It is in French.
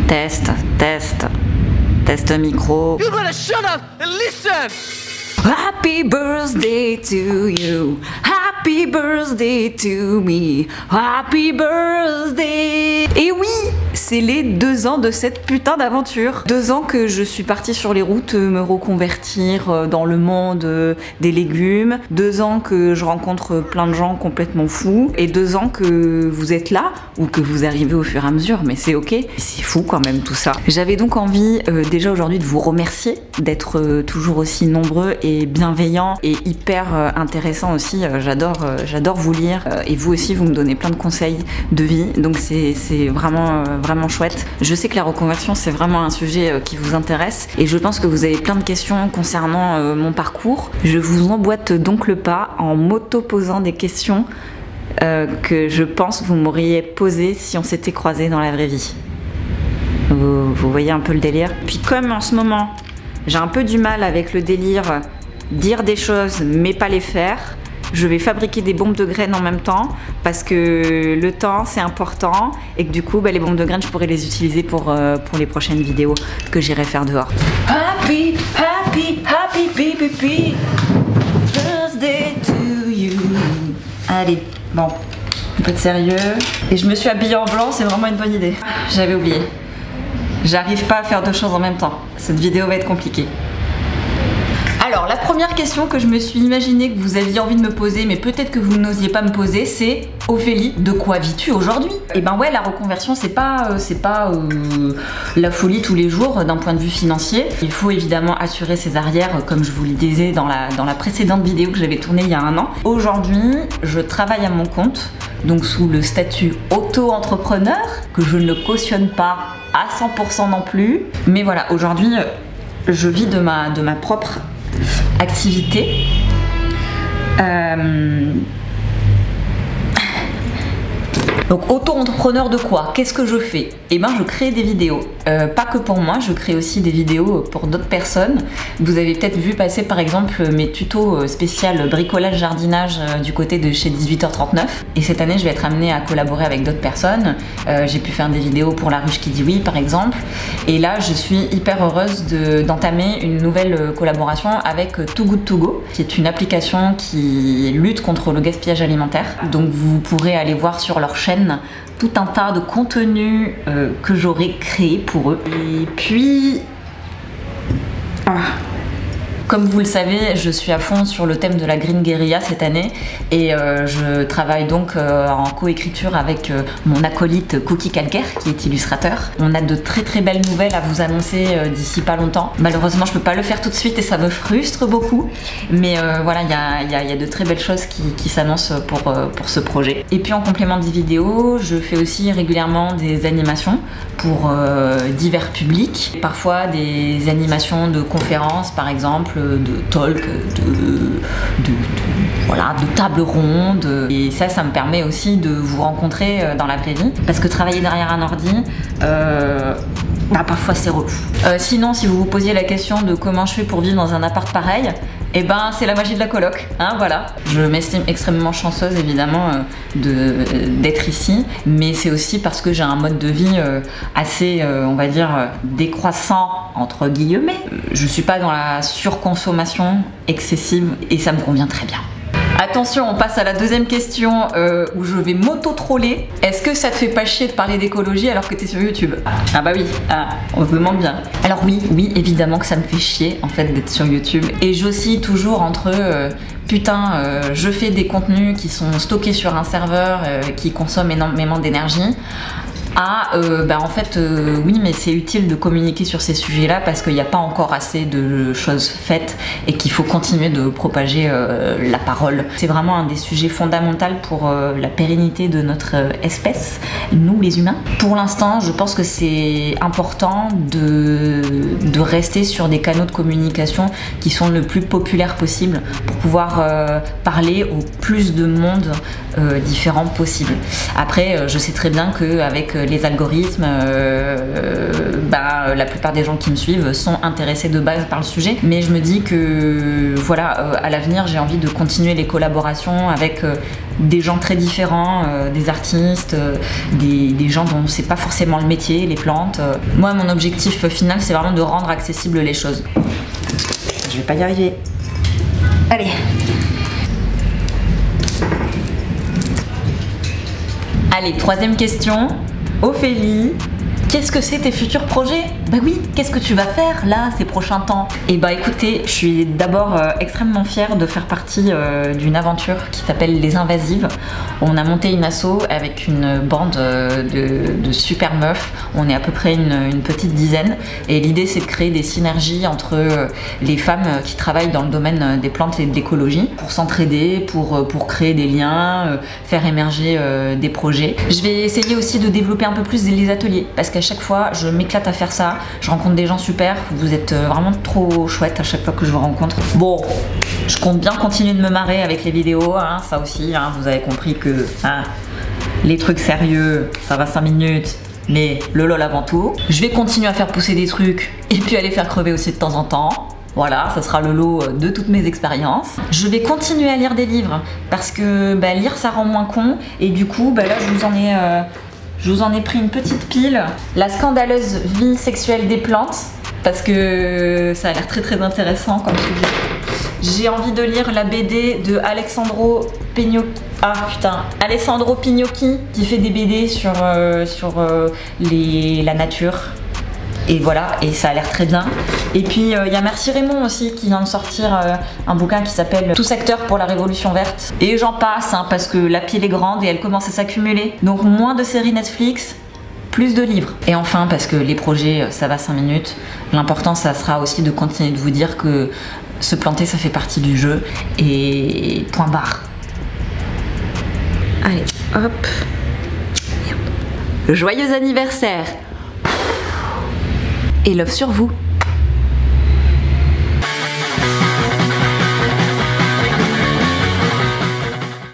Test, test, test micro. You better shut up and listen. Happy birthday to you. Happy birthday to me. Happy birthday. Et oui, c'est les 2 ans de cette putain d'aventure. 2 ans que je suis partie sur les routes me reconvertir dans le monde des légumes. 2 ans que je rencontre plein de gens complètement fous. Et 2 ans que vous êtes là ou que vous arrivez au fur et à mesure, mais c'est ok. C'est fou quand même tout ça. J'avais donc envie déjà aujourd'hui de vous remercier d'être toujours aussi nombreux et bienveillants et hyper intéressants aussi. J'adore vous lire et vous aussi vous me donnez plein de conseils de vie, donc c'est vraiment chouette. Je sais que la reconversion c'est vraiment un sujet qui vous intéresse et je pense que vous avez plein de questions concernant mon parcours. Je vous emboîte donc le pas en m'auto-posant des questions que je pense vous m'auriez posées si on s'était croisés dans la vraie vie. Vous voyez un peu le délire. Puis comme en ce moment j'ai un peu du mal avec le délire dire des choses mais pas les faire, je vais fabriquer des bombes de graines en même temps parce que le temps c'est important et que du coup les bombes de graines je pourrais les utiliser pour les prochaines vidéos que j'irai faire dehors. Happy, happy, happy, baby, birthday to you. Allez, bon, un peu de sérieux. Et je me suis habillée en blanc, c'est vraiment une bonne idée. J'avais oublié. J'arrive pas à faire 2 choses en même temps. Cette vidéo va être compliquée. Alors, la première question que je me suis imaginé que vous aviez envie de me poser, mais peut-être que vous n'osiez pas me poser, c'est Ophélie, de quoi vis-tu aujourd'hui? Et ben ouais, la reconversion, c'est pas la folie tous les jours d'un point de vue financier. Il faut évidemment assurer ses arrières, comme je vous le disais dans la précédente vidéo que j'avais tournée il y a 1 an. Aujourd'hui, je travaille à mon compte, donc sous le statut auto-entrepreneur, que je ne cautionne pas à 100% non plus. Mais voilà, aujourd'hui, je vis de ma propre activité. Donc auto-entrepreneur de quoi? Qu'est-ce que je fais? Eh ben je crée des vidéos, pas que pour moi, je crée aussi des vidéos pour d'autres personnes. Vous avez peut-être vu passer par exemple mes tutos spécial bricolage jardinage du côté de chez 18h39. Et cette année je vais être amenée à collaborer avec d'autres personnes. J'ai pu faire des vidéos pour La Ruche qui dit oui par exemple. Et là je suis hyper heureuse d'entamer une nouvelle collaboration avec Too Good To Go, qui est une application qui lutte contre le gaspillage alimentaire. Donc vous pourrez aller voir sur leur chaîne tout un tas de contenus que j'aurais créé pour eux. Et puis comme vous le savez, je suis à fond sur le thème de la Green Guérilla cette année et je travaille donc en coécriture avec mon acolyte Cookie Calcaire qui est illustrateur. On a de très belles nouvelles à vous annoncer d'ici pas longtemps. Malheureusement je peux pas le faire tout de suite et ça me frustre beaucoup, mais voilà, il y a de très belles choses qui s'annoncent pour ce projet. Et puis en complément des vidéos, je fais aussi régulièrement des animations pour divers publics, parfois des animations de conférences par exemple, de talk, voilà, de table ronde. Et ça me permet aussi de vous rencontrer dans la vraie vie, parce que travailler derrière un ordi, parfois c'est relou. Sinon, si vous vous posiez la question de comment je fais pour vivre dans un appart pareil, et ben c'est la magie de la coloc, hein, voilà. Je m'estime extrêmement chanceuse évidemment d'être ici, mais c'est aussi parce que j'ai un mode de vie assez, on va dire, décroissant entre guillemets. Je suis pas dans la surconsommation excessive et ça me convient très bien. Attention, on passe à la deuxième question où je vais m'auto-troller. Est-ce que ça te fait pas chier de parler d'écologie alors que t'es sur YouTube? Ah bah oui, on se demande bien. Alors oui, évidemment que ça me fait chier en fait d'être sur YouTube. Et j'oscille toujours entre je fais des contenus qui sont stockés sur un serveur qui consomment énormément d'énergie. En fait oui, mais c'est utile de communiquer sur ces sujets-là parce qu'il n'y a pas encore assez de choses faites et qu'il faut continuer de propager la parole. C'est vraiment un des sujets fondamentaux pour la pérennité de notre espèce, nous les humains. Pour l'instant, je pense que c'est important de rester sur des canaux de communication qui sont le plus populaires possible pour pouvoir parler au plus de monde différents possible. Après, je sais très bien qu'avec les algorithmes, la plupart des gens qui me suivent sont intéressés de base par le sujet, mais je me dis que voilà, à l'avenir j'ai envie de continuer les collaborations avec des gens très différents, des artistes, des gens dont c'est pas forcément le métier, les plantes. Moi mon objectif final c'est vraiment de rendre accessibles les choses. Je vais pas y arriver. Allez. Allez, troisième question. Ophélie, qu'est-ce que c'est tes futurs projets? Bah oui, qu'est-ce que tu vas faire là ces prochains temps? Et bah écoutez, je suis d'abord extrêmement fière de faire partie d'une aventure qui s'appelle Les Invasives. On a monté une asso avec une bande de super meufs. On est à peu près une petite dizaine et l'idée c'est de créer des synergies entre les femmes qui travaillent dans le domaine des plantes et de l'écologie pour s'entraider, pour créer des liens, faire émerger des projets. Je vais essayer aussi de développer un peu plus les ateliers parce qu'à chaque fois je m'éclate à faire ça. Je rencontre des gens super, vous êtes vraiment trop chouettes à chaque fois que je vous rencontre. Bon, je compte bien continuer de me marrer avec les vidéos, hein, ça aussi, hein, vous avez compris que les trucs sérieux, ça va 5 minutes, mais le lol avant tout. Je vais continuer à faire pousser des trucs et puis à les faire crever aussi de temps en temps. Voilà, ça sera le lot de toutes mes expériences. Je vais continuer à lire des livres parce que lire ça rend moins con et du coup là je vous en ai pris une petite pile. La scandaleuse vie sexuelle des plantes, parce que ça a l'air très intéressant comme sujet. J'ai envie de lire la BD de Alessandro Pignocchi, qui fait des BD sur la nature. Et voilà, et ça a l'air très bien. Et puis il y a Merci Raymond aussi qui vient de sortir un bouquin qui s'appelle Tous acteurs pour la révolution verte. Et j'en passe parce que la pile est grande et elle commence à s'accumuler. Donc moins de séries Netflix, plus de livres. Et enfin parce que les projets ça va 5 minutes, l'important ça sera aussi de continuer de vous dire que se planter ça fait partie du jeu et point barre. Allez, hop. Joyeux anniversaire! Et love sur vous!